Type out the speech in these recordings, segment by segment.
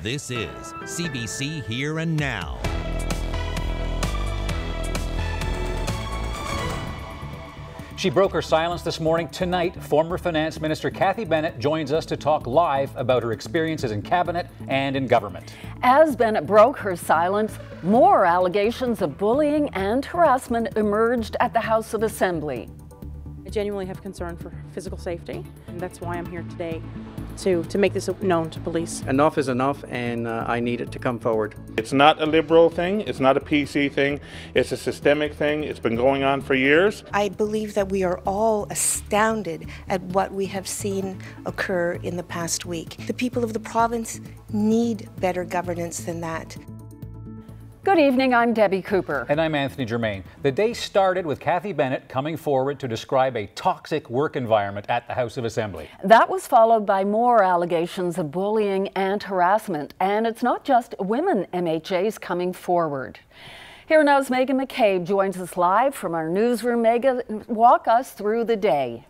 This is CBC Here and Now. She broke her silence this morning. Tonight, former Finance Minister Cathy Bennett joins us to talk live about her experiences in cabinet and in government. As Bennett broke her silence, more allegations of bullying and harassment emerged at the House of Assembly. I genuinely have concern for physical safety, and that's why I'm here today to make this known to police. Enough is enough, and I need it to come forward. It's not a Liberal thing, it's not a PC thing, it's a systemic thing. It's been going on for years. I believe that we are all astounded at what we have seen occur in the past week. The people of the province need better governance than that. Good evening, I'm Debbie Cooper. And I'm Anthony Germain. The day started with Cathy Bennett coming forward to describe a toxic work environment at the House of Assembly. That was followed by more allegations of bullying and harassment. And it's not just women MHAs coming forward. Here now's Megan McCabe joins us live from our newsroom. Megan, walk us through the day.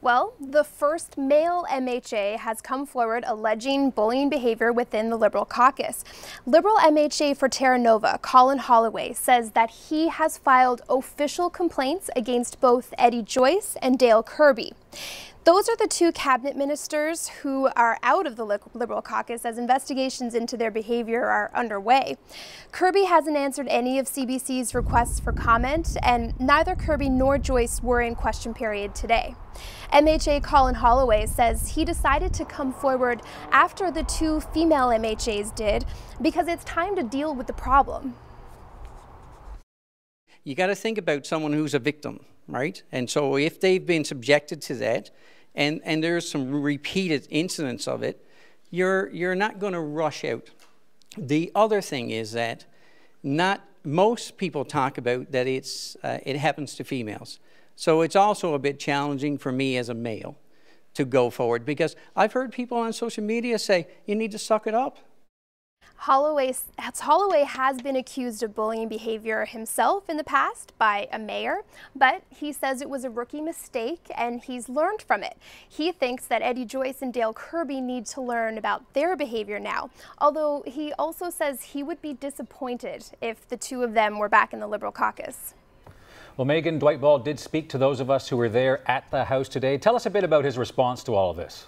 Well, the first male MHA has come forward alleging bullying behavior within the Liberal caucus. Liberal MHA for Terra Nova, Colin Holloway, says that he has filed official complaints against both Eddie Joyce and Dale Kirby. Those are the two cabinet ministers who are out of the Liberal caucus as investigations into their behavior are underway. Kirby hasn't answered any of CBC's requests for comment, and neither Kirby nor Joyce were in question period today. MHA Colin Holloway says he decided to come forward after the two female MHAs did because it's time to deal with the problem. You got to think about someone who's a victim, right? And so if they've been subjected to that, and there's some repeated incidents of it, you're not going to rush out. The other thing is that not most people talk about that it happens to females. So it's also a bit challenging for me as a male to go forward, because I've heard people on social media say, you need to suck it up. Holloway has been accused of bullying behavior himself in the past by a mayor, but he says it was a rookie mistake and he's learned from it. He thinks that Eddie Joyce and Dale Kirby need to learn about their behavior now, although he also says he would be disappointed if the two of them were back in the Liberal caucus. Well, Megan, Dwight Ball did speak to those of us who were there at the House today. Tell us a bit about his response to all of this.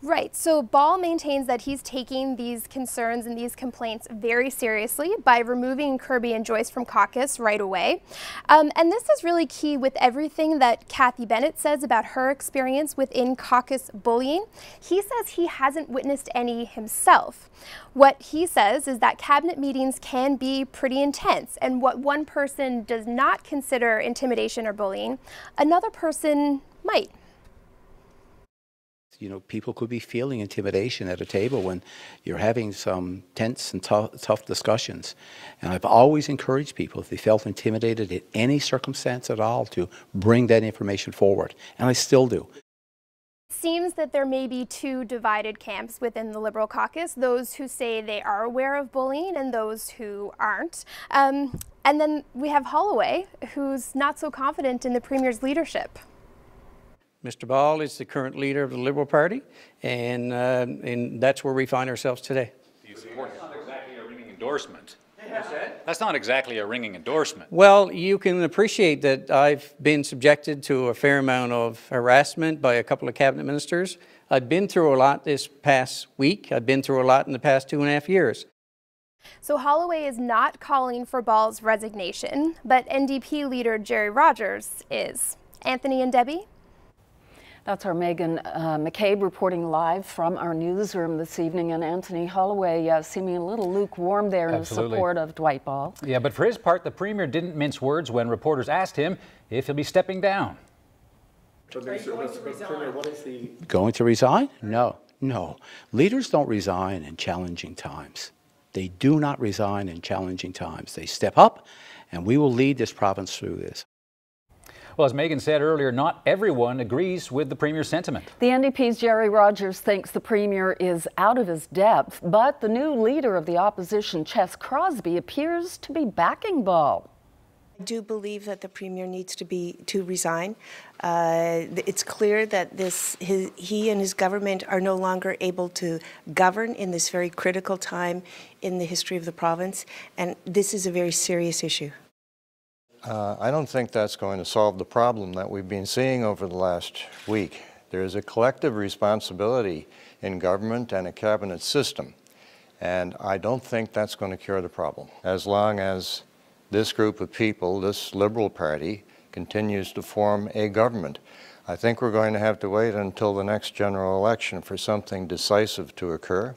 Right, so Ball maintains that he's taking these concerns and these complaints very seriously by removing Kirby and Joyce from caucus right away. And this is really key with everything that Cathy Bennett says about her experience within caucus bullying. He says he hasn't witnessed any himself. What he says is that cabinet meetings can be pretty intense, and what one person does not consider intimidation or bullying, another person might. You know, people could be feeling intimidation at a table when you're having some tense and tough discussions. And I've always encouraged people, if they felt intimidated in any circumstance at all, to bring that information forward. And I still do. It seems that there may be two divided camps within the Liberal caucus, those who say they are aware of bullying and those who aren't. And then we have Holloway, who's not so confident in the Premier's leadership. Mr. Ball is the current leader of the Liberal Party, and that's where we find ourselves today. That's not exactly a ringing endorsement. That's not exactly a ringing endorsement. Well, you can appreciate that I've been subjected to a fair amount of harassment by a couple of cabinet ministers. I've been through a lot this past week. I've been through a lot in the past 2.5 years. So Holloway is not calling for Ball's resignation, but NDP leader Jerry Rogers is. Anthony and Debbie? That's our Megan McCabe reporting live from our newsroom this evening. And Anthony Holloway seeming a little lukewarm there in support of Dwight Ball. Yeah, but for his part, the Premier didn't mince words when reporters asked him if he'll be stepping down. Going to resign? No, no. Leaders don't resign in challenging times. They do not resign in challenging times. They step up, and we will lead this province through this. Well, as Megan said earlier, not everyone agrees with the Premier's sentiment. The NDP's Jerry Rogers thinks the Premier is out of his depth, but the new leader of the opposition, Ches Crosby, appears to be backing Ball. I do believe that the Premier needs to resign. It's clear that he and his government are no longer able to govern in this very critical time in the history of the province, and this is a very serious issue. I don't think that's going to solve the problem that we've been seeing over the last week. There is a collective responsibility in government and a cabinet system, and I don't think that's going to cure the problem. As long as this group of people, this Liberal Party, continues to form a government, I think we're going to have to wait until the next general election for something decisive to occur.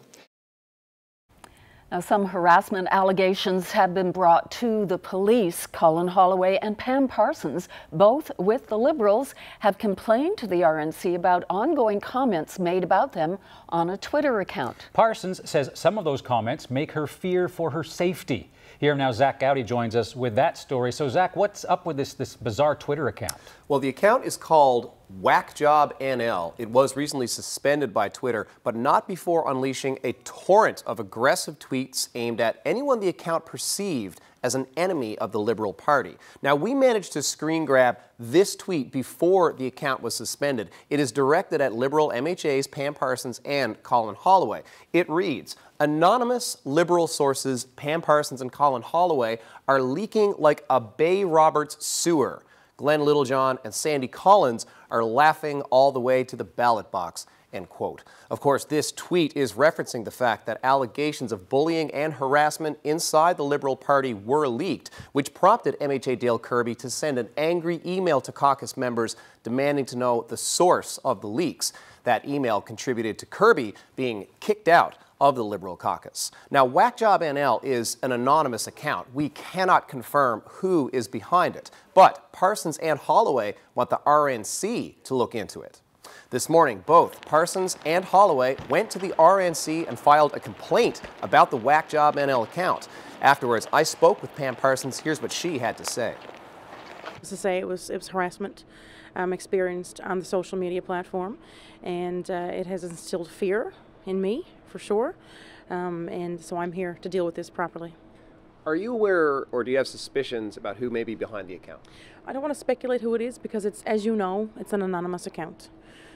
Now, some harassment allegations have been brought to the police. Colin Holloway and Pam Parsons, both with the Liberals, have complained to the RNC about ongoing comments made about them on a Twitter account. Parsons says some of those comments make her fear for her safety. Here now, Zach Gowdy joins us with that story. So, Zach, what's up with this bizarre Twitter account? Well, the account is called Whack Job NL. It was recently suspended by Twitter, but not before unleashing a torrent of aggressive tweets aimed at anyone the account perceived as an enemy of the Liberal Party. Now, we managed to screen grab this tweet before the account was suspended. It is directed at Liberal MHAs Pam Parsons and Colin Holloway. It reads, "Anonymous Liberal sources Pam Parsons and Colin Holloway are leaking like a Bay Roberts sewer. Glenn Littlejohn and Sandy Collins are laughing all the way to the ballot box," end quote. Of course, this tweet is referencing the fact that allegations of bullying and harassment inside the Liberal Party were leaked, which prompted MHA Dale Kirby to send an angry email to caucus members demanding to know the source of the leaks. That email contributed to Kirby being kicked out of the Liberal caucus. Now, Whack Job NL is an anonymous account. We cannot confirm who is behind it, but Parsons and Holloway want the RNC to look into it. This morning, both Parsons and Holloway went to the RNC and filed a complaint about the Whack Job NL account. Afterwards, I spoke with Pam Parsons. Here's what she had to say. To say it was harassment experienced on the social media platform, and it has instilled fear in me, for sure, and so I'm here to deal with this properly. Are you aware, or do you have suspicions about who may be behind the account? I don't want to speculate who it is because it's, as you know, it's an anonymous account.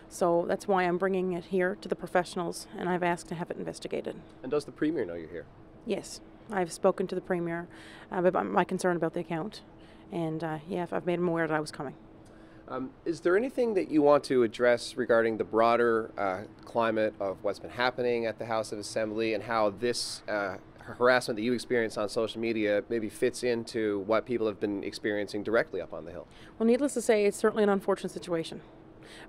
So that's why I'm bringing it here to the professionals, and I've asked to have it investigated. And does the Premier know you're here? Yes, I've spoken to the Premier about my concern about the account, and yeah, I've made him aware that I was coming. Is there anything that you want to address regarding the broader climate of what's been happening at the House of Assembly and how this harassment that you experienced on social media maybe fits into what people have been experiencing directly up on the Hill? Well, needless to say, it's certainly an unfortunate situation.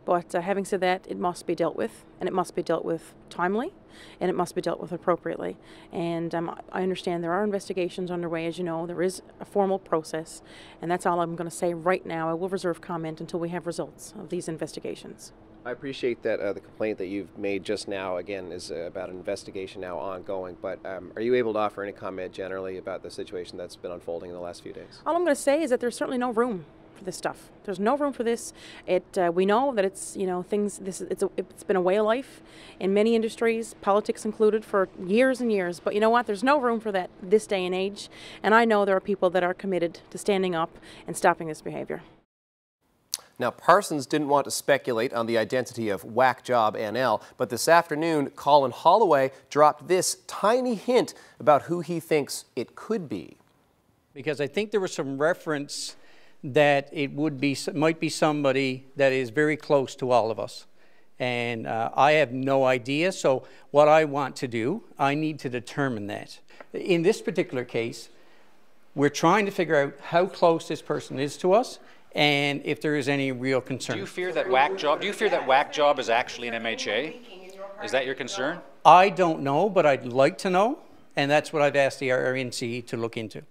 But having said that, it must be dealt with, and it must be dealt with timely, and it must be dealt with appropriately. And I understand there are investigations underway. As you know, there is a formal process, and that's all I'm going to say right now. I will reserve comment until we have results of these investigations. I appreciate that the complaint that you've made just now, again, is about an investigation now ongoing, but are you able to offer any comment generally about the situation that's been unfolding in the last few days? All I'm going to say is that there's certainly no room for this stuff. There's no room for this. We know that it's, you know, things. It's been a way of life in many industries, politics included, for years and years. But you know what? There's no room for that this day and age. And I know there are people that are committed to standing up and stopping this behavior. Now, Parsons didn't want to speculate on the identity of Whack Job NL, but this afternoon, Colin Holloway dropped this tiny hint about who he thinks it could be. Because I think there was some reference that it might be somebody that is very close to all of us. And I have no idea, so what I want to do, I need to determine that. In this particular case, we're trying to figure out how close this person is to us and if there is any real concern. Do you fear that Whack Job is actually an MHA? Is that your concern? I don't know, but I'd like to know, and that's what I've asked the RNC to look into.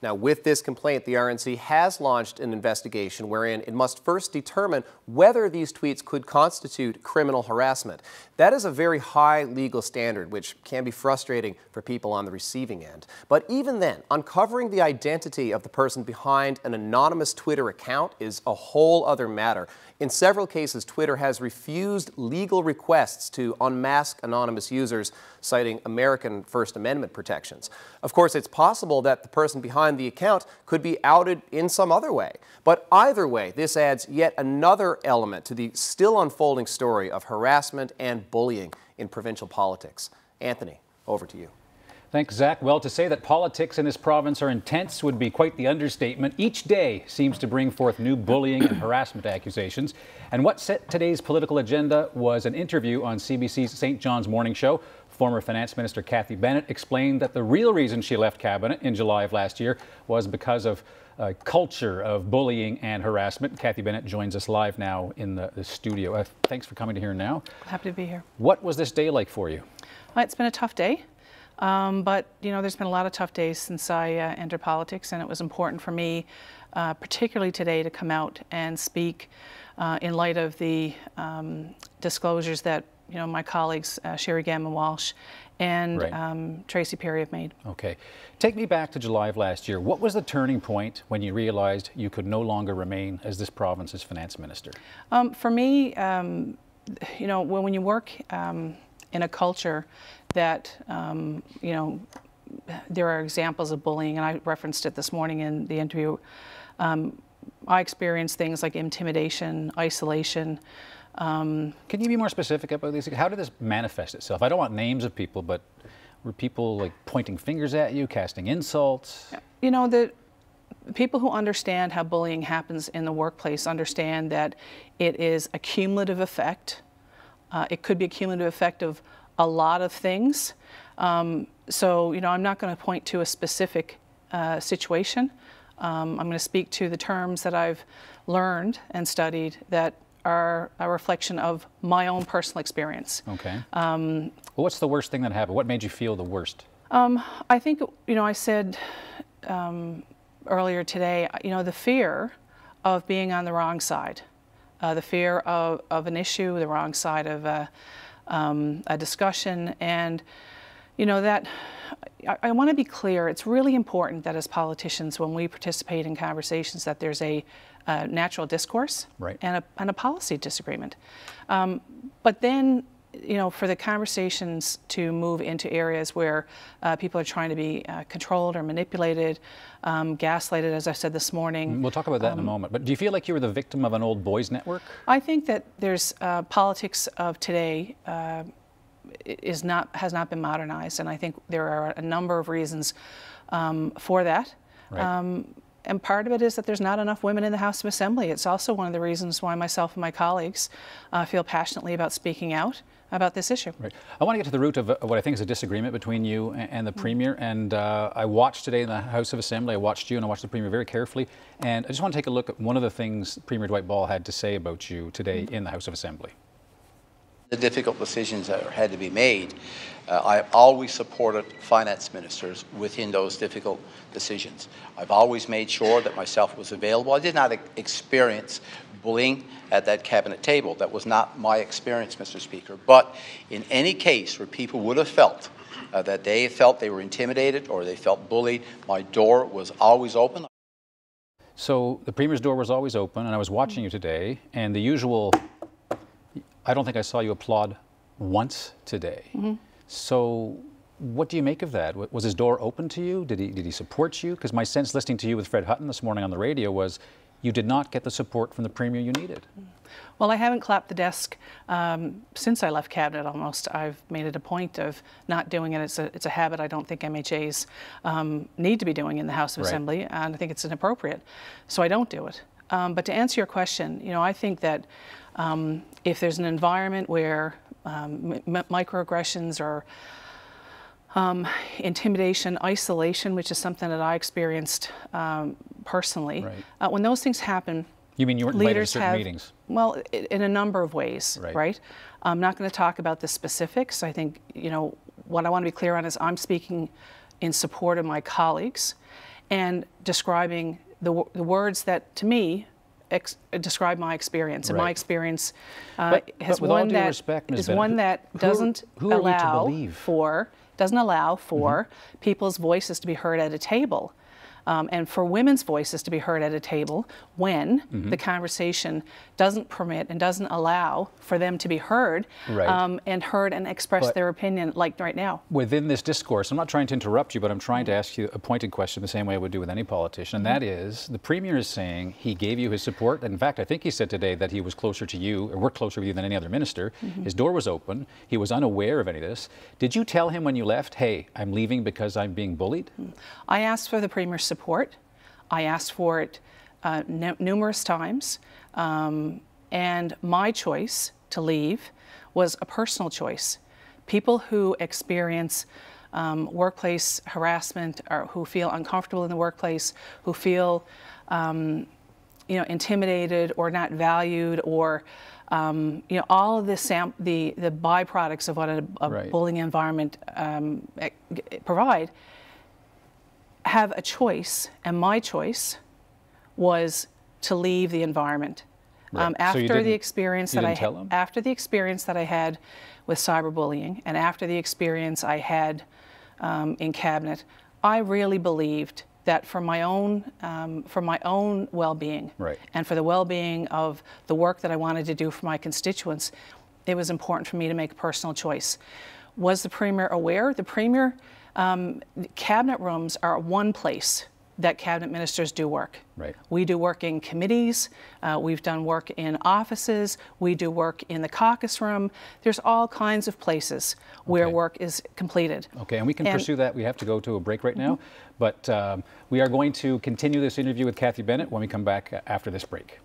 Now, with this complaint, the RNC has launched an investigation wherein it must first determine whether these tweets could constitute criminal harassment. That is a very high legal standard, which can be frustrating for people on the receiving end. But even then, uncovering the identity of the person behind an anonymous Twitter account is a whole other matter. In several cases, Twitter has refused legal requests to unmask anonymous users, citing American First Amendment protections. Of course, it's possible that the person behind behind the account could be outed in some other way. But either way, this adds yet another element to the still unfolding story of harassment and bullying in provincial politics. Anthony, over to you. Thanks, Zach. Well, to say that politics in this province are intense would be quite the understatement. Each day seems to bring forth new bullying and harassment accusations. And what set today's political agenda was an interview on CBC's St. John's Morning Show. Former Finance Minister Cathy Bennett explained that the real reason she left Cabinet in July of last year was because of a culture of bullying and harassment. Cathy Bennett joins us live now in the studio. Thanks for coming to Here Now. Happy to be here. What was this day like for you? It's been a tough day. But, you know, there's been a lot of tough days since I entered politics, and it was important for me, particularly today, to come out and speak in light of the disclosures that, you know, my colleagues, Sherry Gammon-Walsh and Tracy Perry have made. Okay. Take me back to July of last year. What was the turning point when you realized you could no longer remain as this province's finance minister? For me, you know, when you work in a culture that, you know, there are examples of bullying, and I referenced it this morning in the interview. I experienced things like intimidation, isolation. Can you be more specific about these? How did this manifest itself? I don't want names of people, but were people like pointing fingers at you, casting insults? You know, the people who understand how bullying happens in the workplace understand that it is a cumulative effect. It could be a cumulative effect of a lot of things. So, you know, I'm not going to point to a specific situation. I'm going to speak to the terms that I've learned and studied that are a reflection of my own personal experience. Okay. Well, what's the worst thing that happened? What made you feel the worst? I think, you know, I said earlier today, you know, the fear of being on the wrong side, the fear of an issue, the wrong side of a discussion, and you know that I want to be clear. It's really important that as politicians, when we participate in conversations, that there's a natural discourse and a policy disagreement. But then, you know, for the conversations to move into areas where people are trying to be controlled or manipulated, gaslighted, as I said this morning. We'll talk about that in a moment. But do you feel like you were the victim of an old boys network? I think that there's politics of today has not been modernized, and I think there are a number of reasons for that. And part of it is that there's not enough women in the House of Assembly. It's also one of the reasons why myself and my colleagues feel passionately about speaking out about this issue. I want to get to the root of what I think is a disagreement between you and the Premier. And I watched today in the House of Assembly, I watched you and I watched the Premier very carefully. And I just want to take a look at one of the things Premier Dwight Ball had to say about you today in the House of Assembly. The difficult decisions that had to be made, I've always supported finance ministers within those difficult decisions. I've always made sure that myself was available. I did not experience bullying at that cabinet table. That was not my experience, Mr. Speaker. But in any case where people would have felt that they felt they were intimidated or they felt bullied, my door was always open. So the Premier's door was always open, and I was watching you today, and the usual, I don't think I saw you applaud once today. So what do you make of that? Was his door open to you? Did he support you? Because my sense listening to you with Fred Hutton this morning on the radio was you did not get the support from the Premier you needed. Well, I haven't clapped the desk since I left Cabinet almost. I've made it a point of not doing it. It's a habit I don't think MHAs need to be doing in the House of Assembly, and I think it's inappropriate. So I don't do it. But to answer your question, you know, I think that if there's an environment where microaggressions or intimidation, isolation, which is something that I experienced personally, when those things happen, you mean you weren't invited to certain meetings? Well, in a number of ways, right? I'm not going to talk about the specifics. I think, you know, what I want to be clear on is I'm speaking in support of my colleagues and describing the words that, to me, describe my experience. And my experience is one that doesn't allow for people's voices to be heard at a table. and for women's voices to be heard at a table when the conversation doesn't permit and doesn't allow for them to be heard and heard and express their opinion like right now. Within this discourse, I'm not trying to interrupt you, but I'm trying to ask you a pointed question the same way I would do with any politician, and that is, the Premier is saying he gave you his support. In fact, I think he said today that he was closer to you, or worked closer with you than any other minister. His door was open. He was unaware of any of this. Did you tell him when you left, hey, I'm leaving because I'm being bullied? I asked for the Premier's support. I asked for it numerous times, and my choice to leave was a personal choice. People who experience workplace harassment, or who feel uncomfortable in the workplace, who feel intimidated or not valued, or all of the byproducts of what a bullying environment provide, have a choice, and my choice was to leave the environment. After the experience that I had with cyberbullying, and after the experience I had in cabinet, I really believed that for my own well-being and for the well-being of the work that I wanted to do for my constituents, it was important for me to make a personal choice. Was the Premier aware? The Premier, cabinet rooms are one place that cabinet ministers do work. We do work in committees, we've done work in offices, we do work in the caucus room. There's all kinds of places where work is completed. Okay, and we can pursue that. We have to go to a break right now, but we are going to continue this interview with Cathy Bennett when we come back after this break.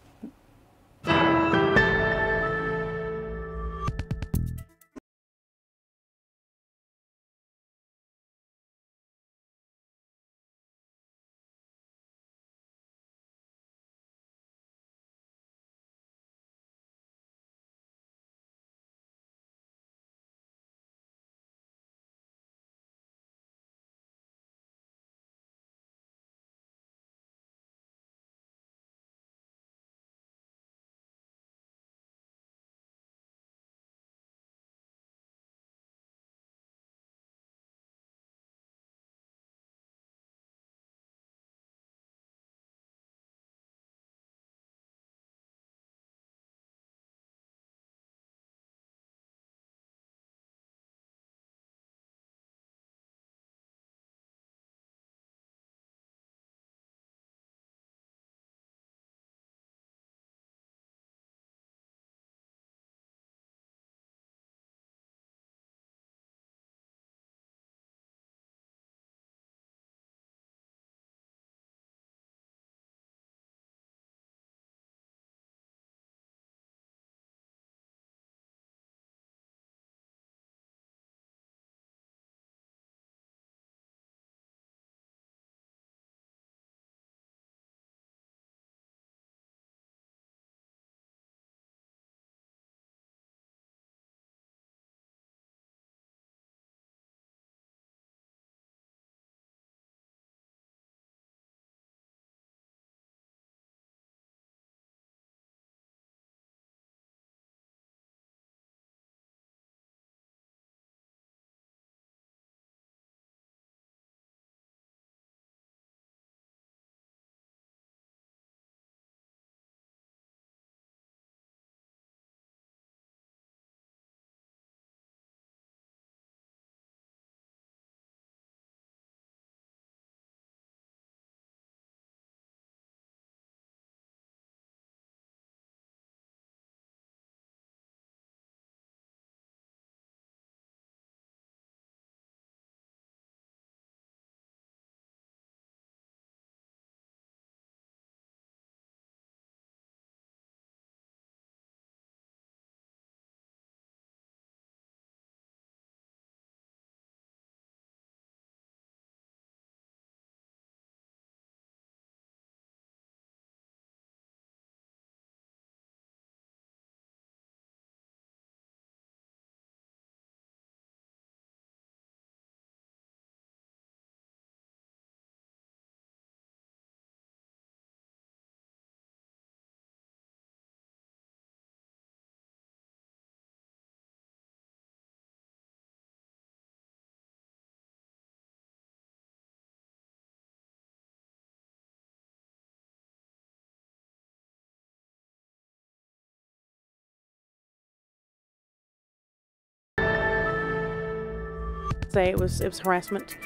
say it was harassment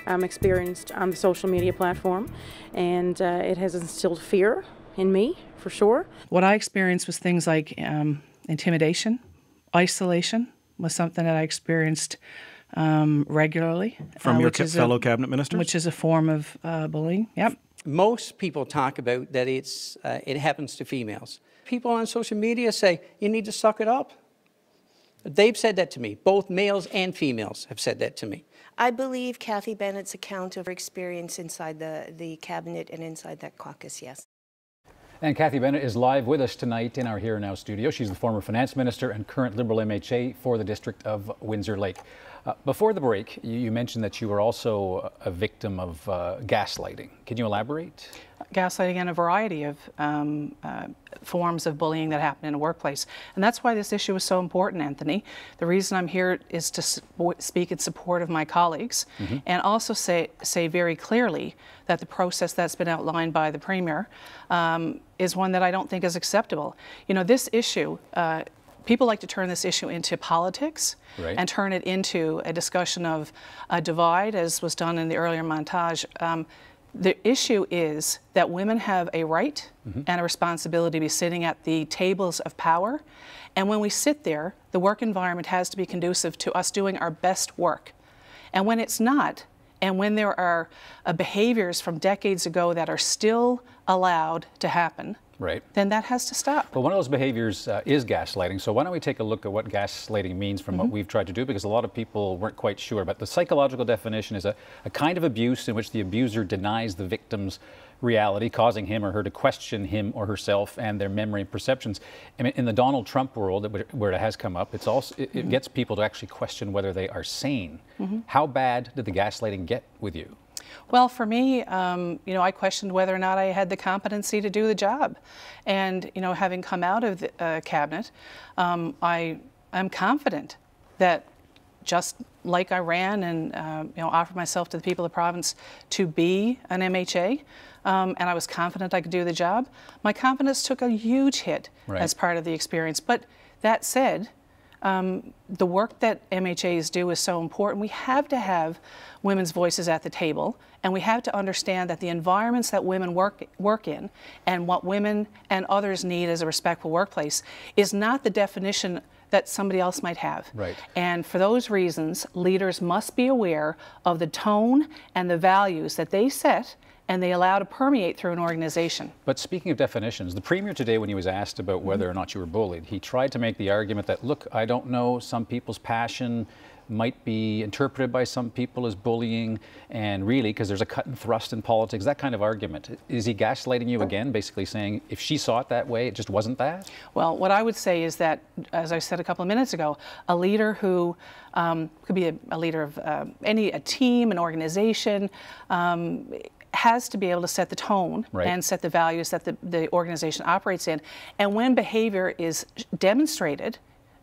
experienced on the social media platform, and it has instilled fear in me, for sure. What I experienced was things like intimidation, isolation was something that I experienced regularly. From your fellow cabinet ministers? Which is a form of bullying, yep. Most people talk about that it happens to females. People on social media say, you need to suck it up. They've said that to me. Both males and females have said that to me. I believe Kathy Bennett's account of her experience inside the cabinet and inside that caucus, yes. And Kathy Bennett is live with us tonight in our Here and Now studio. She's the former finance minister and current Liberal MHA for the district of Windsor Lake. Before the break, you mentioned that you were also a victim of gaslighting. Can you elaborate? Gaslighting and a variety of forms of bullying that happen in a workplace. And that's why this issue is so important, Anthony. The reason I'm here is to speak in support of my colleagues and also say very clearly that the process that's been outlined by the Premier is one that I don't think is acceptable. You know, this issue, people like to turn this issue into politics and turn it into a discussion of a divide, as was done in the earlier montage. The issue is that women have a right and a responsibility to be sitting at the tables of power. And when we sit there, the work environment has to be conducive to us doing our best work. And when it's not, and when there are behaviors from decades ago that are still allowed to happen, then that has to stop. Well, one of those behaviors is gaslighting. So why don't we take a look at what gaslighting means from what we've tried to do, because a lot of people weren't quite sure. But the psychological definition is a kind of abuse in which the abuser denies the victim's reality, causing him or her to question him or herself and their memory and perceptions. I mean, in the Donald Trump world, where it has come up, it's also it gets people to actually question whether they are sane. How bad did the gaslighting get with you? Well, for me, you know, I questioned whether or not I had the competency to do the job. And, you know, having come out of the cabinet, I am confident that just like I ran and, you know, offered myself to the people of the province to be an MHA, and I was confident I could do the job, my confidence took a huge hit as part of the experience. But that said, the work that MHAs do is so important. We have to have women's voices at the table, and we have to understand that the environments that women work in and what women and others need as a respectful workplace is not the definition that somebody else might have. And for those reasons, leaders must be aware of the tone and the values that they set and they allow to permeate through an organization. But speaking of definitions, the Premier today, when he was asked about whether or not you were bullied, he tried to make the argument that, look, I don't know, some people's passion might be interpreted by some people as bullying, and really, because there's a cut and thrust in politics, that kind of argument. Is he gaslighting you again, basically saying if she saw it that way, it just wasn't that? Well, what I would say is that, as I said a couple of minutes ago, a leader who could be a leader of a team, an organization, has to be able to set the tone and set the values that the organization operates in. And when behavior is demonstrated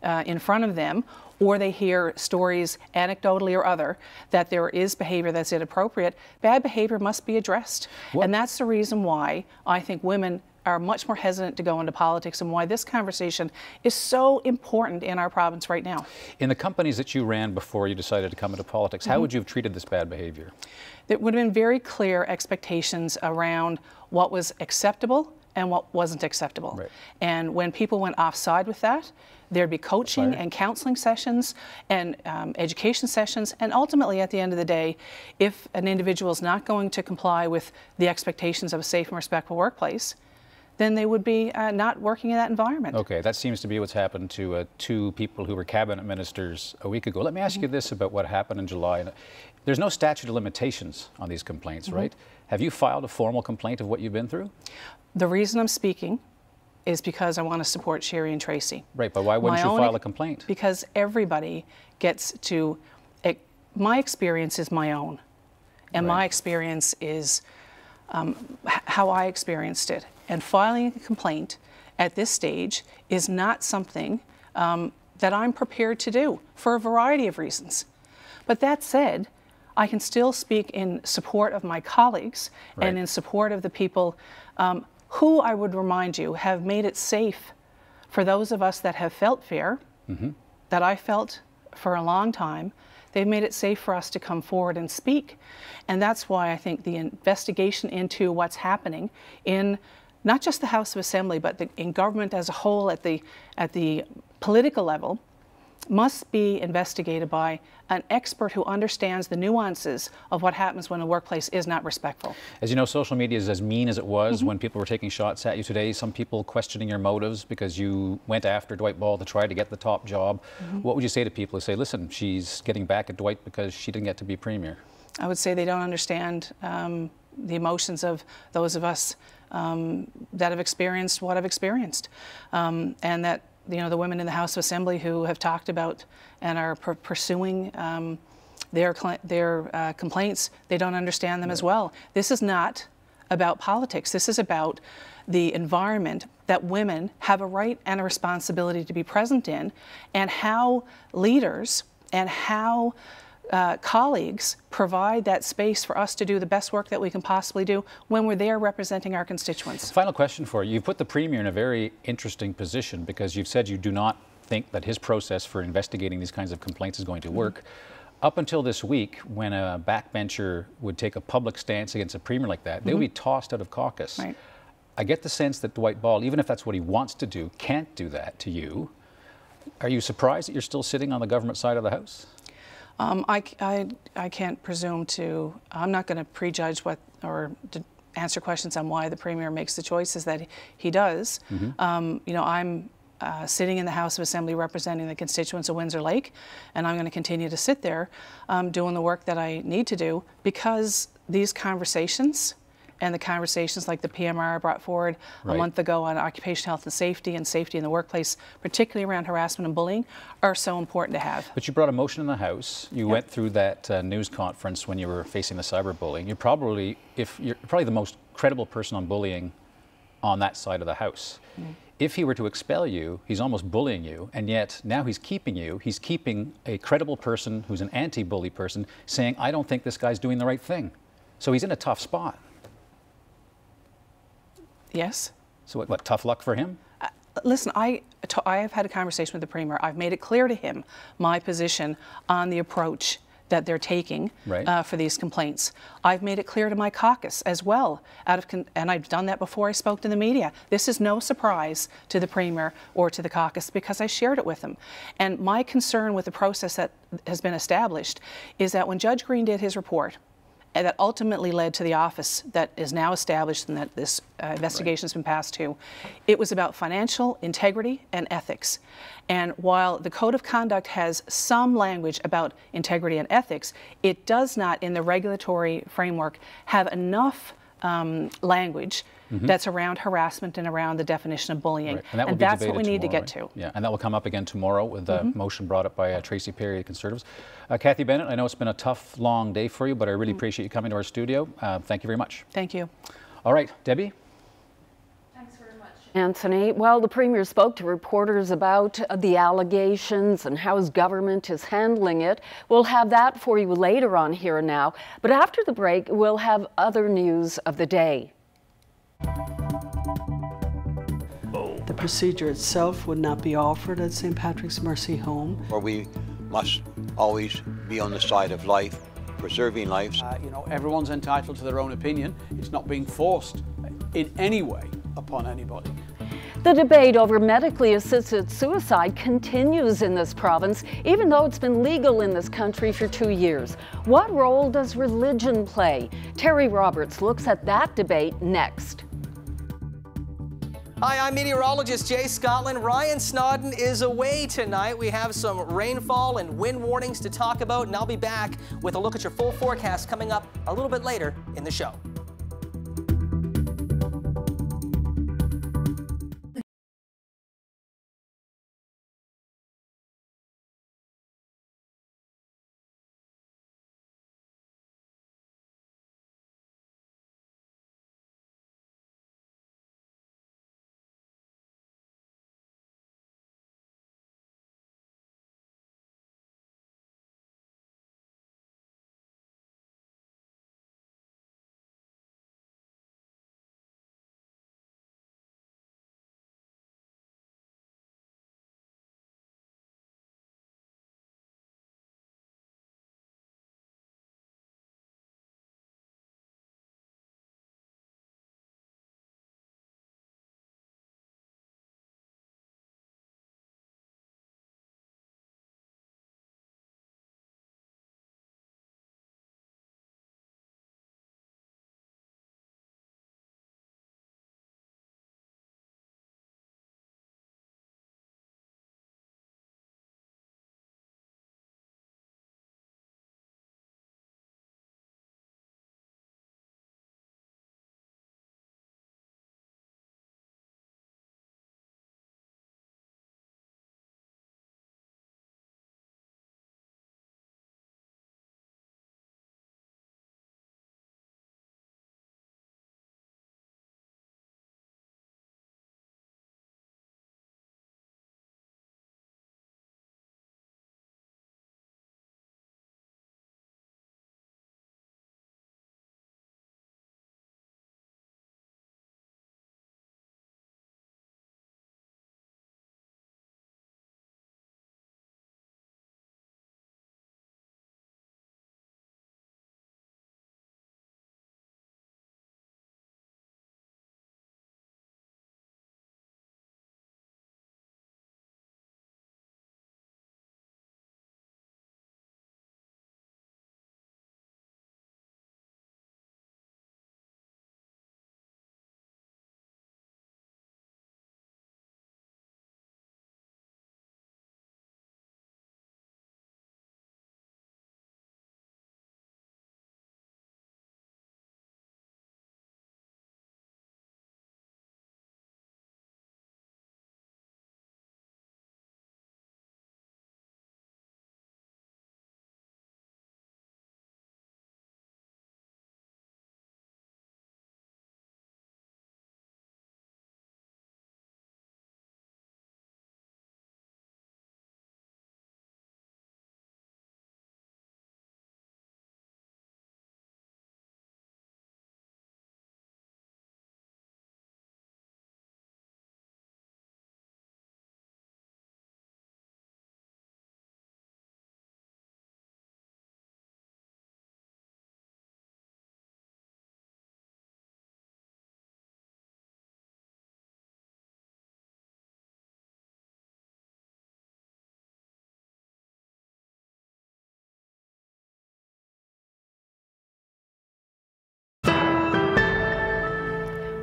in front of them, or they hear stories, anecdotally or other, that there is behavior that's inappropriate, bad behavior must be addressed. And that's the reason why I think women are much more hesitant to go into politics and why this conversation is so important in our province right now. In the companies that you ran before you decided to come into politics, how would you have treated this bad behavior? There would have been very clear expectations around what was acceptable and what wasn't acceptable. And when people went offside with that, there'd be coaching and counseling sessions and education sessions, and ultimately at the end of the day, if an individual is not going to comply with the expectations of a safe and respectful workplace, then they would be not working in that environment. Okay, that seems to be what's happened to two people who were cabinet ministers a week ago. Let me ask you this about what happened in July. There's no statute of limitations on these complaints, right? Have you filed a formal complaint of what you've been through? The reason I'm speaking is because I want to support Sherry and Tracy. Right, but why wouldn't you file a complaint? Because everybody gets to, my experience is my own. And my experience is how I experienced it. And filing a complaint at this stage is not something that I'm prepared to do for a variety of reasons. But that said, I can still speak in support of my colleagues and in support of the people who, I would remind you, have made it safe for those of us that have felt fear, that I felt for a long time, They've made it safe for us to come forward and speak. And that's why I think the investigation into what's happening in not just the House of Assembly, but in government as a whole at the political level must be investigated by an expert who understands the nuances of what happens when a workplace is not respectful. As you know, social media is as mean as it was when people were taking shots at you today. Some people questioning your motives because you went after Dwight Ball to try to get the top job. What would you say to people who say, listen, she's getting back at Dwight because she didn't get to be Premier? I would say they don't understand the emotions of those of us that have experienced what I've experienced, and that the women in the House of Assembly who have talked about and are pursuing their complaints, they don't understand them as well. This is not about politics. This is about the environment that women have a right and a responsibility to be present in, and how leaders and how colleagues provide that space for us to do the best work that we can possibly do when we're there representing our constituents. Final question for you. You've put the Premier in a very interesting position because you've said you do not think that his process for investigating these kinds of complaints is going to work. Up until this week, when a backbencher would take a public stance against a Premier like that, they would be tossed out of caucus. Right. I get the sense that Dwight Ball, even if that's what he wants to do, can't do that to you. Are you surprised that you're still sitting on the government side of the House? I can't presume to, I'm not going to prejudge or to answer questions on why the Premier makes the choices that he does. I'm sitting in the House of Assembly representing the constituents of Windsor Lake, and I'm going to continue to sit there doing the work that I need to do, because these conversations and the conversations like the PMR brought forward a month ago on occupational health and safety in the workplace, particularly around harassment and bullying, are so important to have. But you brought a motion in the House. You went through that news conference when you were facing the cyberbullying. You're probably the most credible person on bullying on that side of the House. If he were to expel you, he's almost bullying you, and yet now he's keeping you. He's keeping a credible person who's an anti-bully person saying, I don't think this guy's doing the right thing. So he's in a tough spot. Yes. So what, tough luck for him? Listen, I have had a conversation with the Premier. I've made it clear to him my position on the approach that they're taking for these complaints. I've made it clear to my caucus as well, and I've done that before I spoke to the media. This is no surprise to the Premier or to the caucus because I shared it with them. And my concern with the process that has been established is that when Judge Green did his report, and that ultimately led to the office that is now established and that this investigation has been passed to, it was about financial integrity and ethics. And while the Code of Conduct has some language about integrity and ethics, it does not, in the regulatory framework, have enough language that's around harassment and around the definition of bullying. And that's what we need to get to. Yeah, and that will come up again tomorrow with a motion brought up by Tracy Perry, the Conservatives. Kathy Bennett, I know it's been a tough, long day for you, but I really appreciate you coming to our studio. Thank you very much. Thank you. All right, Debbie? Thanks very much, Anthony. Well, the Premier spoke to reporters about the allegations and how his government is handling it. We'll have that for you later on Here and Now. But after the break, we'll have other news of the day. The procedure itself would not be offered at St. Patrick's Mercy Home. Where we must always be on the side of life, preserving lives. Everyone's entitled to their own opinion. It's not being forced in any way upon anybody. The debate over medically assisted suicide continues in this province, even though it's been legal in this country for 2 years. What role does religion play? Terry Roberts looks at that debate next. Hi, I'm meteorologist Jay Scotland. Ryan Snodden is away tonight. We have some rainfall and wind warnings to talk about, and I'll be back with a look at your full forecast coming up a little bit later in the show.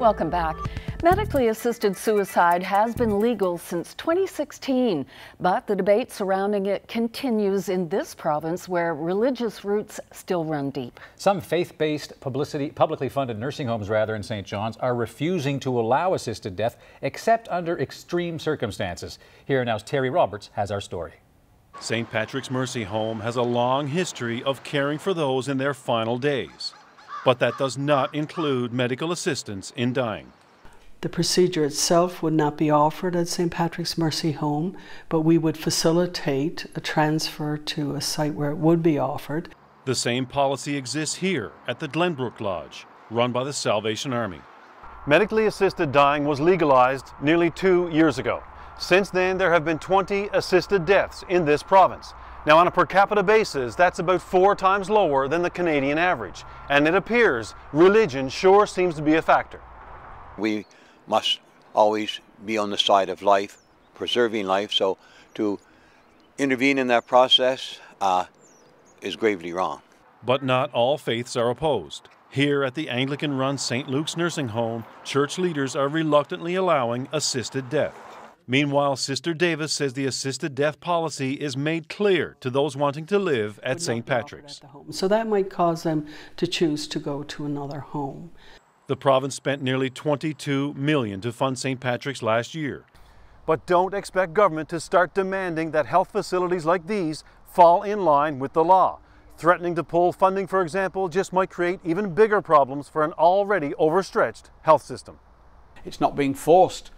Welcome back. Medically assisted suicide has been legal since 2016, but the debate surrounding it continues in this province where religious roots still run deep. Some faith-based publicly funded nursing homes in St. John's are refusing to allow assisted death except under extreme circumstances. Here Now's Terry Roberts has our story. St. Patrick's Mercy Home has a long history of caring for those in their final days, but that does not include medical assistance in dying. The procedure itself would not be offered at St. Patrick's Mercy Home, but we would facilitate a transfer to a site where it would be offered. The same policy exists here at the Glenbrook Lodge, run by the Salvation Army. Medically assisted dying was legalized nearly 2 years ago. Since then, there have been 20 assisted deaths in this province. Now, on a per capita basis, that's about 4 times lower than the Canadian average. And it appears religion sure seems to be a factor. We must always be on the side of life, preserving life, so to intervene in that process is gravely wrong. But not all faiths are opposed. Here at the Anglican-run St. Luke's Nursing Home, church leaders are reluctantly allowing assisted death. Meanwhile, Sister Davis says the assisted death policy is made clear to those wanting to live at St. Patrick's. So that might cause them to choose to go to another home. The province spent nearly $22 million to fund St. Patrick's last year. But don't expect government to start demanding that health facilities like these fall in line with the law. Threatening to pull funding, for example, just might create even bigger problems for an already overstretched health system. It's not being forced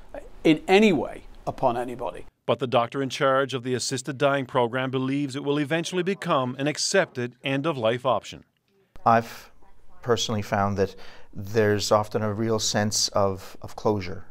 in any way upon anybody. But the doctor in charge of the assisted dying program believes it will eventually become an accepted end-of-life option. I've personally found that there's often a real sense of closure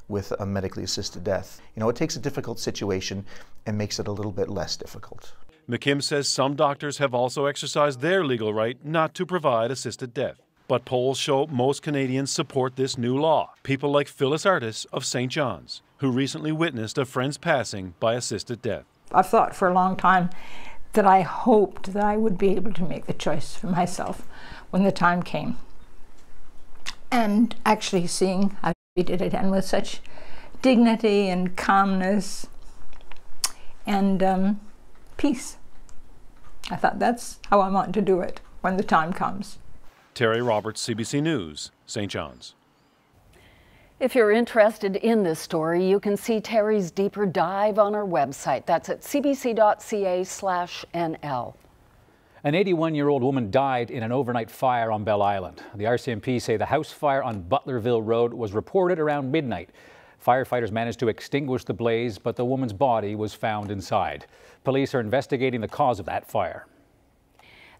with a medically assisted death. You know, it takes a difficult situation and makes it a little bit less difficult. McKim says some doctors have also exercised their legal right not to provide assisted death. But polls show most Canadians support this new law. People like Phyllis Artis of St. John's, who recently witnessed a friend's passing by assisted death. I've thought for a long time that I hoped that I would be able to make the choice for myself when the time came. And actually seeing how she did it, and with such dignity and calmness and peace. I thought that's how I want to do it when the time comes. Terry Roberts, CBC News, St. John's. If you're interested in this story, you can see Terry's deeper dive on our website. That's at cbc.ca/NL. An 81-year-old woman died in an overnight fire on Bell Island. The RCMP say the house fire on Butlerville Road was reported around midnight. Firefighters managed to extinguish the blaze, but the woman's body was found inside. Police are investigating the cause of that fire.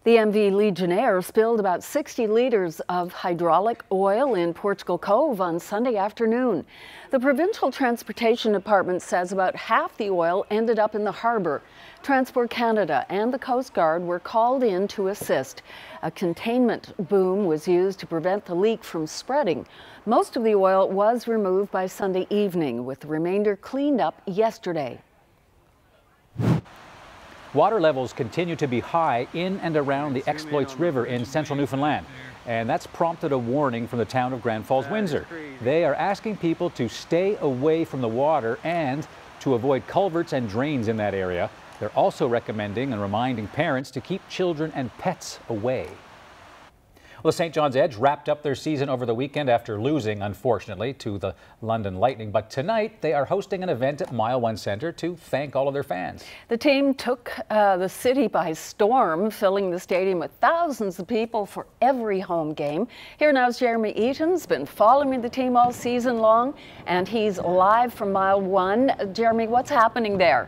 The MV Legionnaire spilled about 60 liters of hydraulic oil in Portugal Cove on Sunday afternoon. The Provincial Transportation Department says about half the oil ended up in the harbour. Transport Canada and the Coast Guard were called in to assist. A containment boom was used to prevent the leak from spreading. Most of the oil was removed by Sunday evening, with the remainder cleaned up yesterday. Water levels continue to be high in and around the Exploits River in central Newfoundland, and that's prompted a warning from the town of Grand Falls, Windsor. They are asking people to stay away from the water and to avoid culverts and drains in that area. They're also recommending and reminding parents to keep children and pets away. Well, the St. John's Edge wrapped up their season over the weekend after losing, unfortunately, to the London Lightning. But tonight, they are hosting an event at Mile One Centre to thank all of their fans. The team took the city by storm, filling the stadium with thousands of people for every home game. Here now's Jeremy Eaton's been following the team all season long, and he's live from Mile One. Jeremy, what's happening there?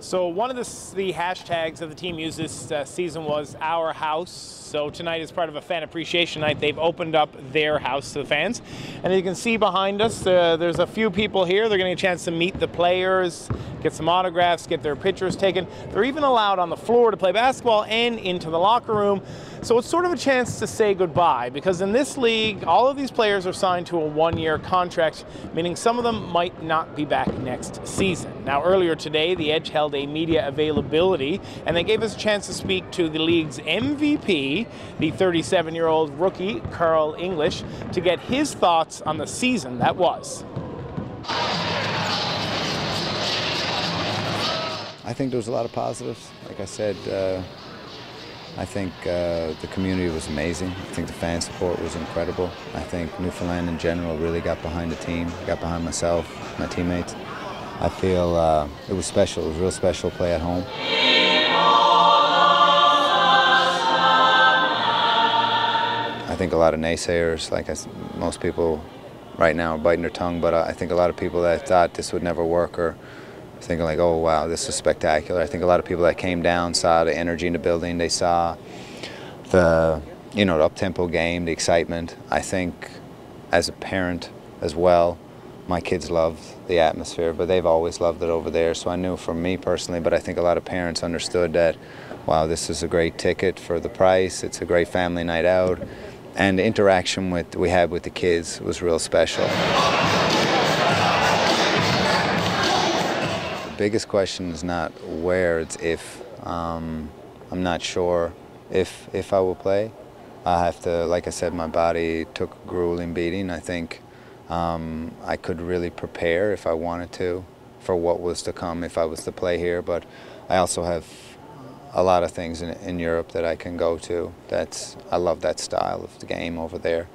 So one of the hashtags that the team used this season was Our House. So tonight, as part of a fan appreciation night, they've opened up their house to the fans. And as you can see behind us, there's a few people here. They're getting a chance to meet the players, get some autographs, get their pictures taken. They're even allowed on the floor to play basketball and into the locker room. So it's sort of a chance to say goodbye, because in this league, all of these players are signed to a one-year contract, meaning some of them might not be back next season. Now, earlier today, the Edge held a media availability, and they gave us a chance to speak to the league's MVP opportunity, the 37-year-old rookie, Carl English, to get his thoughts on the season that was. I think there was a lot of positives. Like I said, I think the community was amazing. I think the fan support was incredible. I think Newfoundland in general really got behind the team, got behind myself, my teammates. I feel it was special. It was real special to play at home. I think a lot of naysayers, like most people right now are biting their tongue, but I think a lot of people that thought this would never work or thinking like, oh wow, this is spectacular. I think a lot of people that came down saw the energy in the building. They saw the, the up-tempo game, the excitement. I think as a parent as well, my kids loved the atmosphere, but they've always loved it over there. So I knew for me personally, but I think a lot of parents understood that, wow, this is a great ticket for the price. It's a great family night out. And the interaction we had with the kids was real special. Biggest question is not where, it's if. I'm not sure if I will play. I have to, like I said, my body took a grueling beating. I think I could really prepare if I wanted to for what was to come if I was to play here, but I also have a lot of things in Europe that I can go to. I love that style of the game over there,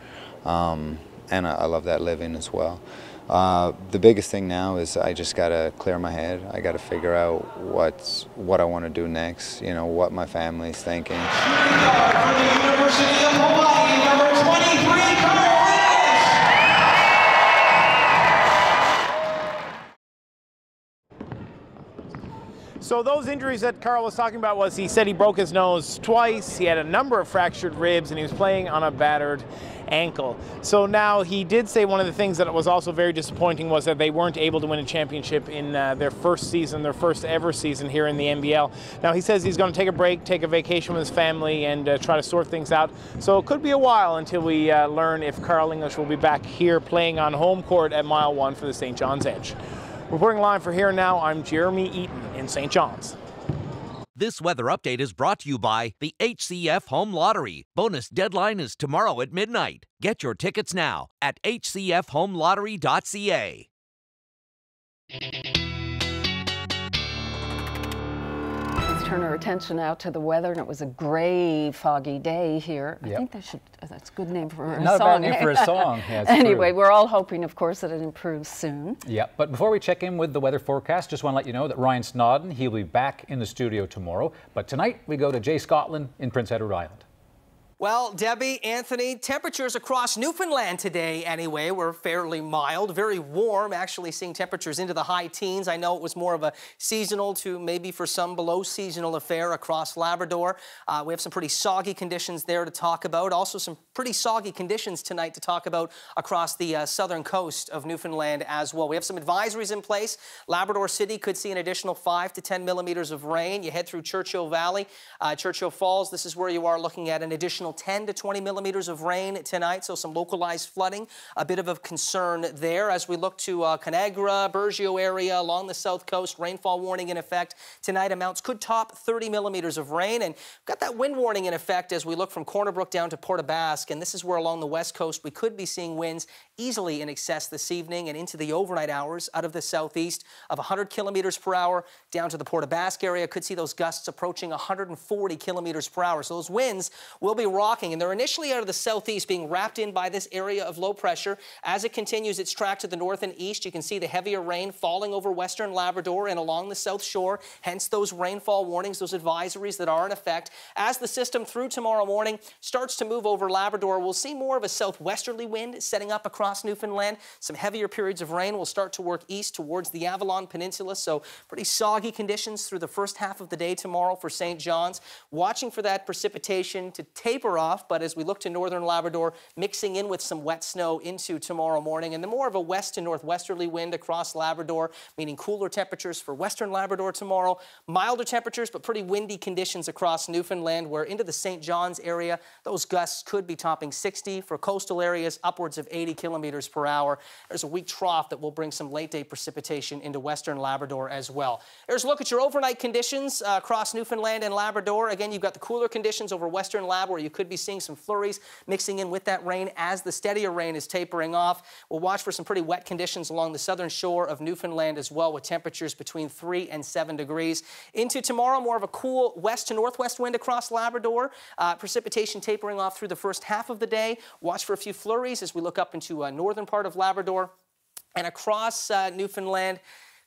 and I love that living as well. The biggest thing now is I just got to clear my head. I got to figure out what I want to do next, what my family's thinking. For the University of Hawaii, number 23, Carl. So those injuries that Carl was talking about he said he broke his nose twice, he had a number of fractured ribs, and he was playing on a battered ankle. So now he did say one of the things that was also very disappointing was that they weren't able to win a championship in their first season, their first ever season here in the NBL. Now he says he's going to take a break, take a vacation with his family, and try to sort things out. So it could be a while until we learn if Carl English will be back here playing on home court at Mile 1 for the St. John's Edge. Reporting live for Here and Now, I'm Jeremy Eaton in St. John's. This weather update is brought to you by the HCF Home Lottery. Bonus deadline is tomorrow at midnight. Get your tickets now at hcfhomelottery.ca. Let's turn our attention now to the weather, and it was a gray, foggy day here. Yep. I think that's a good name for a Not song. a bad name for a song. Yeah, anyway, true. we're all hoping, of course, that it improves soon. Yeah, but before we check in with the weather forecast, just want to let you know that Ryan Snodden, he'll be back in the studio tomorrow. But tonight, we go to Jay Scotland in Prince Edward Island. Well, Debbie, Anthony, temperatures across Newfoundland today, anyway, were fairly mild, very warm, actually seeing temperatures into the high teens. I know it was more of a seasonal to maybe for some below seasonal affair across Labrador. We have some pretty soggy conditions there to talk about. Also some pretty soggy conditions tonight to talk about across the southern coast of Newfoundland as well. We have some advisories in place. Labrador City could see an additional 5 to 10 millimeters of rain. You head through Churchill Valley, Churchill Falls. This is where you are looking at an additional 10 to 20 millimeters of rain tonight, so some localized flooding, a bit of a concern there. As we look to Conagra, Burgeo area along the south coast, rainfall warning in effect. Tonight amounts could top 30 millimeters of rain, and got that wind warning in effect as we look from Corner Brook down to Port aux Basques, and this is where along the west coast we could be seeing winds easily in excess this evening and into the overnight hours out of the southeast of 100 kilometers per hour down to the Port aux Basques area. Could see those gusts approaching 140 kilometers per hour. So those winds will be rocking, and they're initially out of the southeast being wrapped in by this area of low pressure. As it continues its track to the north and east, you can see the heavier rain falling over western Labrador and along the south shore, hence those rainfall warnings, those advisories that are in effect. As the system through tomorrow morning starts to move over Labrador, we'll see more of a southwesterly wind setting up across Newfoundland. Some heavier periods of rain will start to work east towards the Avalon Peninsula, so pretty soggy conditions through the first half of the day tomorrow for St. John's. Watching for that precipitation to taper off, but as we look to northern Labrador, mixing in with some wet snow into tomorrow morning, and the more of a west to northwesterly wind across Labrador, meaning cooler temperatures for western Labrador tomorrow, milder temperatures but pretty windy conditions across Newfoundland, where into the St. John's area, those gusts could be topping 60, for coastal areas upwards of 80 kilometers per hour. There's a weak trough that will bring some late day precipitation into western Labrador as well. There's a look at your overnight conditions across Newfoundland and Labrador. Again, you've got the cooler conditions over western Lab, where you could be seeing some flurries mixing in with that rain as the steadier rain is tapering off. We'll watch for some pretty wet conditions along the southern shore of Newfoundland as well, with temperatures between 3 and 7 degrees. Into tomorrow, more of a cool west to northwest wind across Labrador. Precipitation tapering off through the first half of the day. Watch for a few flurries as we look up into northern part of Labrador and across Newfoundland.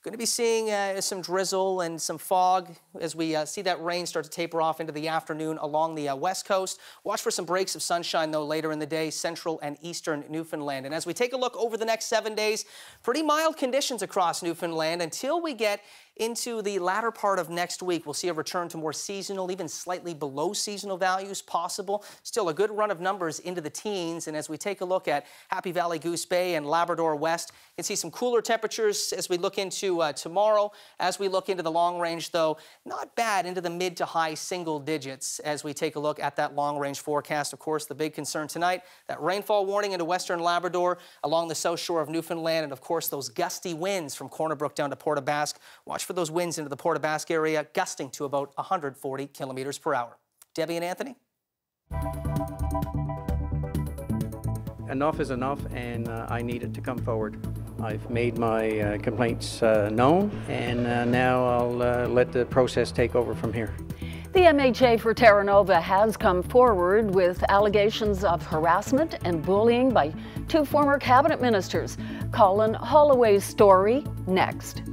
Going to be seeing some drizzle and some fog as we see that rain start to taper off into the afternoon along the west coast. Watch for some breaks of sunshine, though, later in the day, central and eastern Newfoundland. And as we take a look over the next 7 days, pretty mild conditions across Newfoundland until we get into the latter part of next week. We'll see a return to more seasonal, even slightly below seasonal values possible. Still a good run of numbers into the teens. And as we take a look at Happy Valley, Goose Bay, and Labrador West, you can see some cooler temperatures as we look into tomorrow. As we look into the long range, though, not bad into the mid to high single digits as we take a look at that long range forecast. Of course, the big concern tonight, that rainfall warning into western Labrador along the south shore of Newfoundland, and of course those gusty winds from Corner Brook down to Port aux Basques. Watch for those winds into the Port aux Basques area, gusting to about 140 kilometers per hour. Debbie and Anthony? Enough is enough, and I needed to come forward. I've made my complaints known, and now I'll let the process take over from here. The MHA for Terra Nova has come forward with allegations of harassment and bullying by 2 former cabinet ministers. Colin Holloway's story next.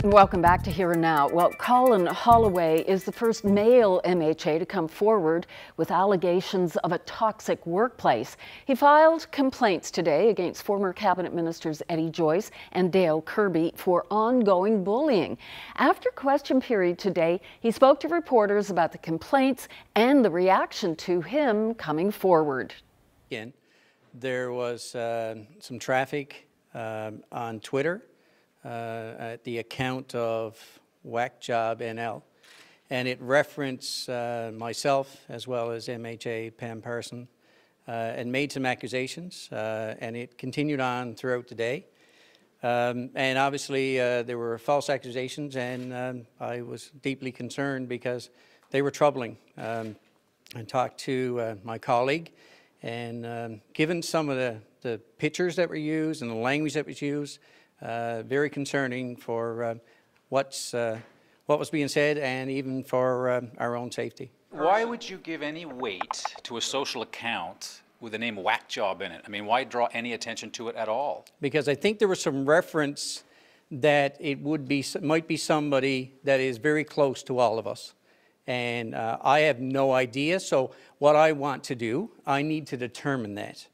Welcome back to Here and Now. Well, Colin Holloway is the first male MHA to come forward with allegations of a toxic workplace. He filed complaints today against former cabinet ministers Eddie Joyce and Dale Kirby for ongoing bullying. After question period today, he spoke to reporters about the complaints and the reaction to him coming forward. Again, there was some traffic on Twitter at the account of Whack Job NL, and it referenced myself as well as MHA Pam Parson, and made some accusations, and it continued on throughout the day. And obviously there were false accusations, and I was deeply concerned because they were troubling. I talked to my colleague, and given some of the pictures that were used and the language that was used, very concerning for what was being said, and even for our own safety. Why would you give any weight to a social account with the name Whack Job in it? I mean, why draw any attention to it at all? Because I think there was some reference that it might be somebody that is very close to all of us. And I have no idea, so what I want to do, I need to determine that.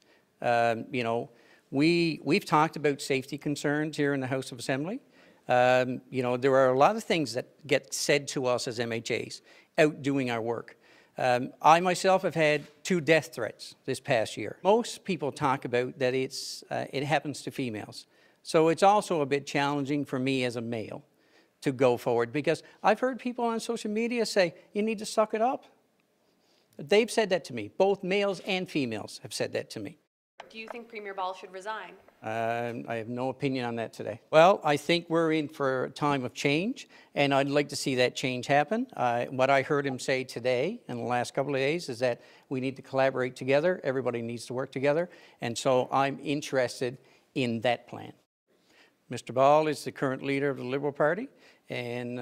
You know, we've talked about safety concerns here in the House of Assembly. You know, there are a lot of things that get said to us as MHAs out doing our work. I myself have had 2 death threats this past year. Most people talk about that it happens to females. So it's also a bit challenging for me as a male to go forward, because I've heard people on social media say, you need to suck it up. They've said that to me. Both males and females have said that to me. Do you think Premier Ball should resign? I have no opinion on that today. Well, I think we're in for a time of change, and I'd like to see that change happen. What I heard him say today in the last couple of days is that we need to collaborate together. Everybody needs to work together, and so I'm interested in that plan. Mr. Ball is the current leader of the Liberal Party, and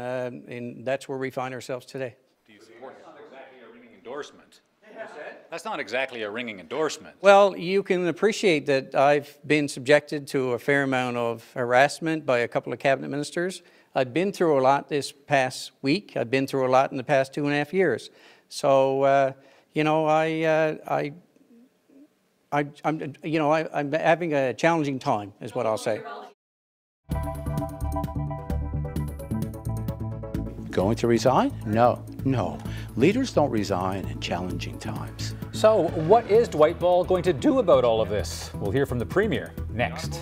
that's where we find ourselves today. Do you support it? That's not exactly a ringing endorsement. That's not exactly a ringing endorsement. Well, you can appreciate that I've been subjected to a fair amount of harassment by a couple of cabinet ministers. I've been through a lot this past week. I've been through a lot in the past 2.5 years. So, you know, I'm having a challenging time, is what I'll say. Going to resign? No, no. Leaders don't resign in challenging times. So, what is Dwight Ball going to do about all of this? We'll hear from the Premier next.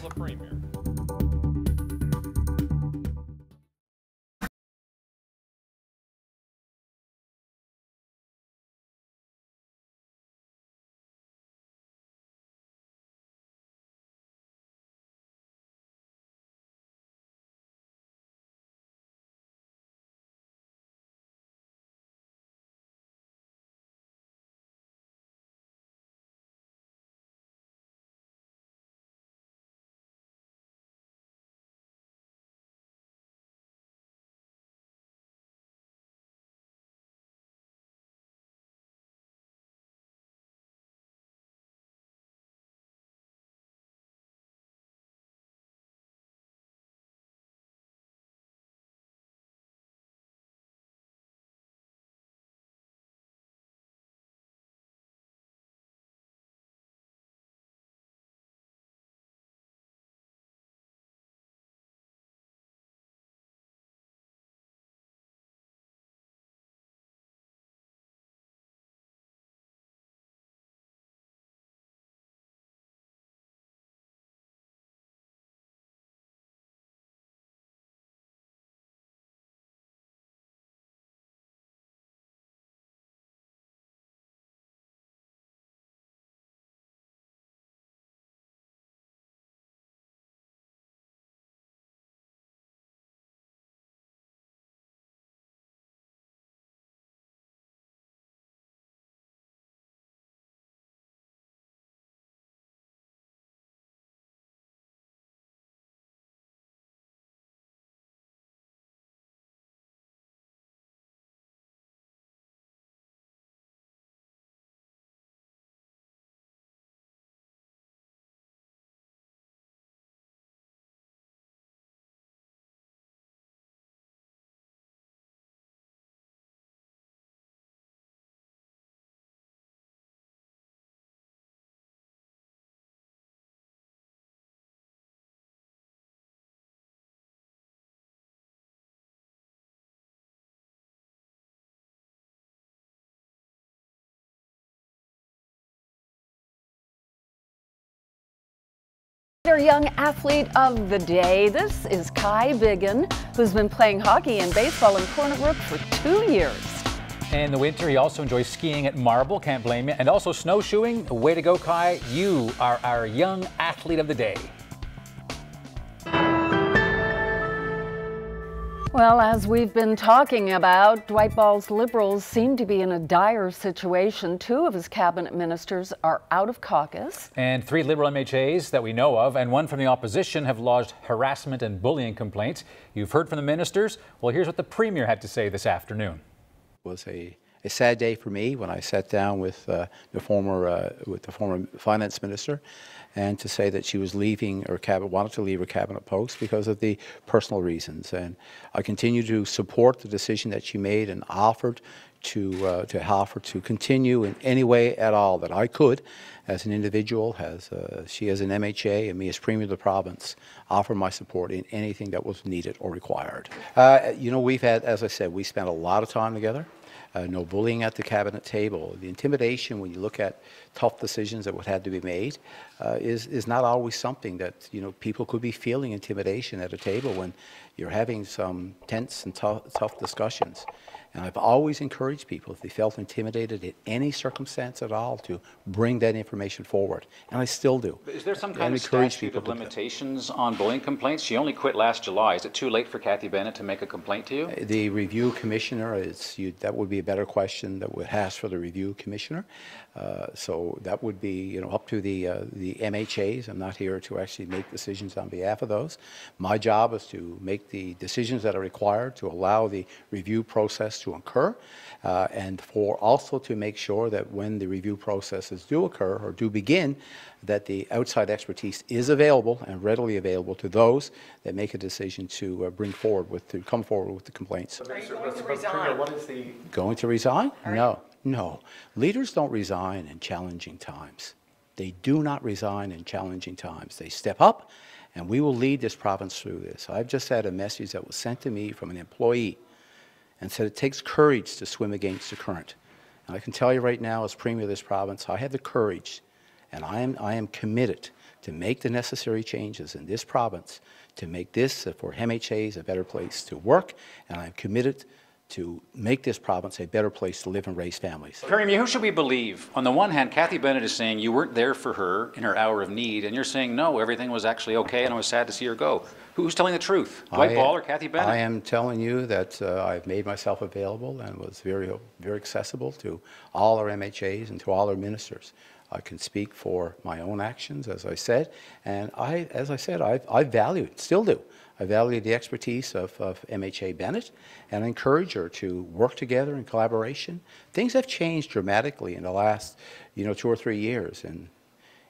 Our young athlete of the day, this is Kai Biggin, who's been playing hockey and baseball in Corner Brook for 2 years. In the winter, he also enjoys skiing at Marble, can't blame you, and also snowshoeing. Way to go, Kai. You are our young athlete of the day. Well, as we've been talking about, Dwight Ball's Liberals seem to be in a dire situation. 2 of his cabinet ministers are out of caucus. And 3 Liberal MHAs that we know of and 1 from the opposition have lodged harassment and bullying complaints. You've heard from the ministers. Well, here's what the Premier had to say this afternoon. It was a sad day for me when I sat down with the former finance minister, and to say that she was leaving her cabinet, wanted to leave her cabinet post because of the personal reasons. And I continue to support the decision that she made and offered to continue in any way at all that I could, as an individual, as she as an MHA and me as Premier of the province, offer my support in anything that was needed or required. You know, we've had, as I said, we spent a lot of time together. No bullying at the cabinet table. The intimidation, when you look at tough decisions that would have to be made, is not always something that, you know, people could be feeling intimidation at a table when you're having some tense and tough discussions. And I've always encouraged people, if they felt intimidated in any circumstance at all, to bring that information forward. And I still do. Is there some kind of statute of limitations on bullying complaints? She only quit last July. Is it too late for Cathy Bennett to make a complaint to you? The review commissioner, that would be a better question that would ask for the review commissioner. So that would be, you know, up to the MHAs. I'm not here to actually make decisions on behalf of those. My job is to make the decisions that are required to allow the review process to occur, and for also to make sure that when the review processes do occur or do begin, that the outside expertise is available and readily available to those that make a decision to come forward with the complaints. Are you going to resign? What is the going to resign? No. No. Leaders don't resign in challenging times. They do not resign in challenging times. They step up, and we will lead this province through this. I've just had a message that was sent to me from an employee and said it takes courage to swim against the current. And I can tell you right now, as Premier of this province, I have the courage, and I am committed to make the necessary changes in this province to make this, for MHAs, a better place to work, and I'm committed to make this province a better place to live and raise families. Premier, who should we believe? On the one hand, Cathy Bennett is saying you weren't there for her in her hour of need, and you're saying no, everything was actually okay, and I was sad to see her go. Who's telling the truth, Dwight Ball or Cathy Bennett? I am telling you that I've made myself available and was very accessible to all our MHAs and to all our ministers. I can speak for my own actions, as I said, and I valued, still do. I value the expertise of MHA Bennett, and I encourage her to work together in collaboration. Things have changed dramatically in the last, 2 or 3 years, and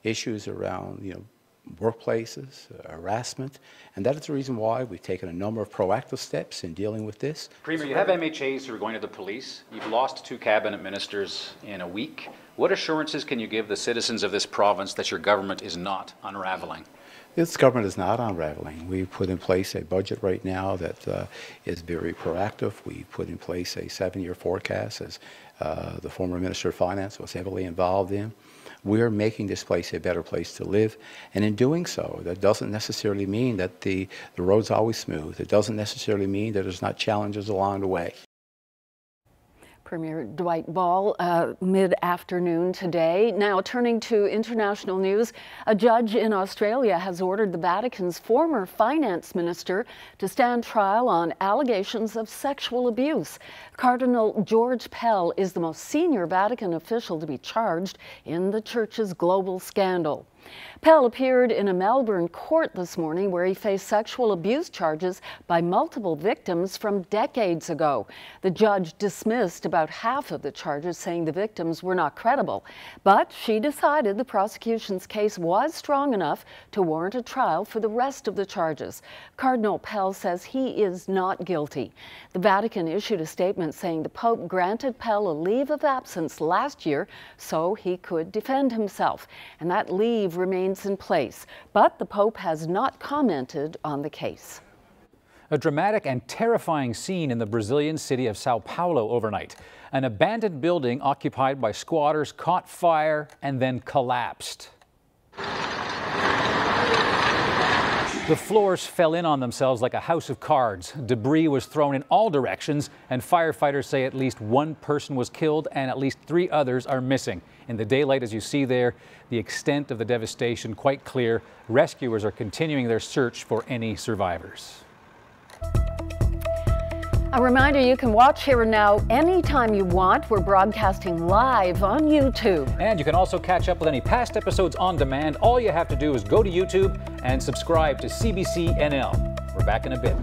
issues around, workplaces, harassment, and that is the reason why we've taken a number of proactive steps in dealing with this. Premier, you have MHAs who are going to the police. You've lost 2 cabinet ministers in a week. What assurances can you give the citizens of this province that your government is not unraveling? This government is not unraveling. We've put in place a budget right now that is very proactive. We've put in place a 7-year forecast, as the former Minister of Finance was heavily involved in. We're making this place a better place to live, and in doing so, that doesn't necessarily mean that the road's always smooth. It doesn't necessarily mean that there's not challenges along the way. Premier Dwight Ball, mid-afternoon today. Now, turning to international news, a judge in Australia has ordered the Vatican's former finance minister to stand trial on allegations of sexual abuse. Cardinal George Pell is the most senior Vatican official to be charged in the church's global scandal. Pell appeared in a Melbourne court this morning where he faced sexual abuse charges by multiple victims from decades ago. The judge dismissed about half of the charges, saying the victims were not credible. But she decided the prosecution's case was strong enough to warrant a trial for the rest of the charges. Cardinal Pell says he is not guilty. The Vatican issued a statement saying the Pope granted Pell a leave of absence last year so he could defend himself, and that leave remains in place, but the Pope has not commented on the case. A dramatic and terrifying scene in the Brazilian city of Sao Paulo overnight. An abandoned building occupied by squatters caught fire and then collapsed. The floors fell in on themselves like a house of cards. Debris was thrown in all directions, and firefighters say at least 1 person was killed and at least 3 others are missing. In the daylight, as you see there, the extent of the devastation quite clear. Rescuers are continuing their search for any survivors. A reminder, you can watch Here and Now anytime you want. We're broadcasting live on YouTube. And you can also catch up with any past episodes on demand. All you have to do is go to YouTube and subscribe to CBC NL. We're back in a bit.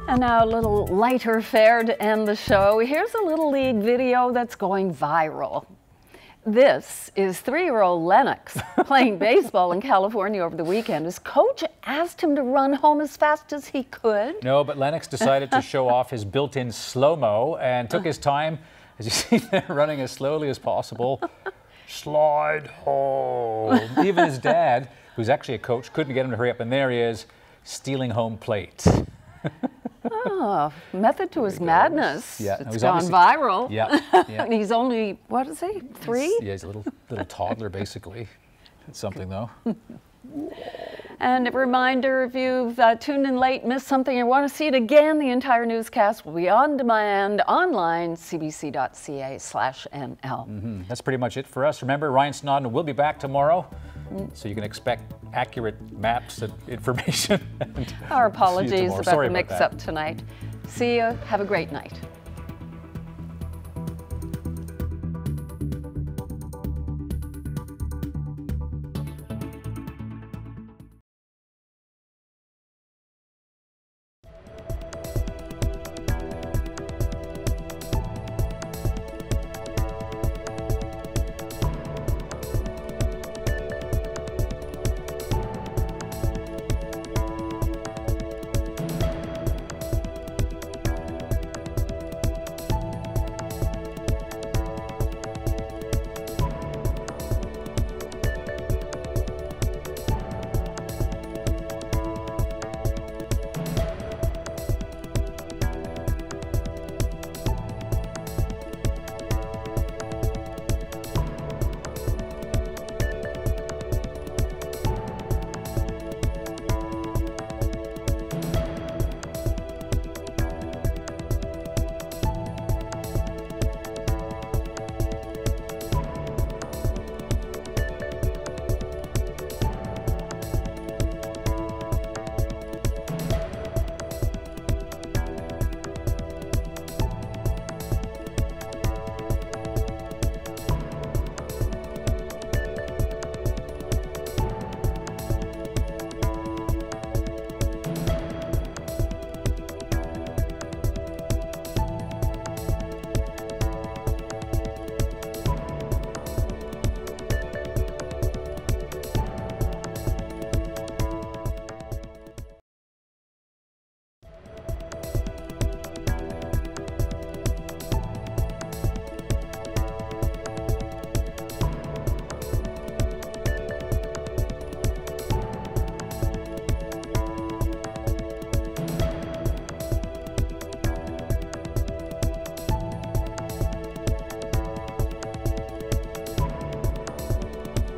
And now a little lighter fare to end the show. Here's a Little League video that's going viral. This is 3-year-old Lennox playing baseball in California over the weekend. His coach asked him to run home as fast as he could. No, but Lennox decided to show off his built-in slow-mo and took his time, as you see there, running as slowly as possible. Slide home. Even his dad, who's actually a coach, couldn't get him to hurry up. And there he is, stealing home plate. Oh, method to his madness. Yeah, it's gone viral. Yeah, yeah. He's only, what is he, 3? Yeah, he's a little toddler, basically. It's something, though. And a reminder, if you've tuned in late, missed something, or want to see it again, the entire newscast will be on demand online, cbc.ca/NL. That's pretty much it for us. Remember, Ryan Snodden will be back tomorrow, so you can expect accurate maps and information. Our apologies about the mix-up tonight. See you. Have a great night.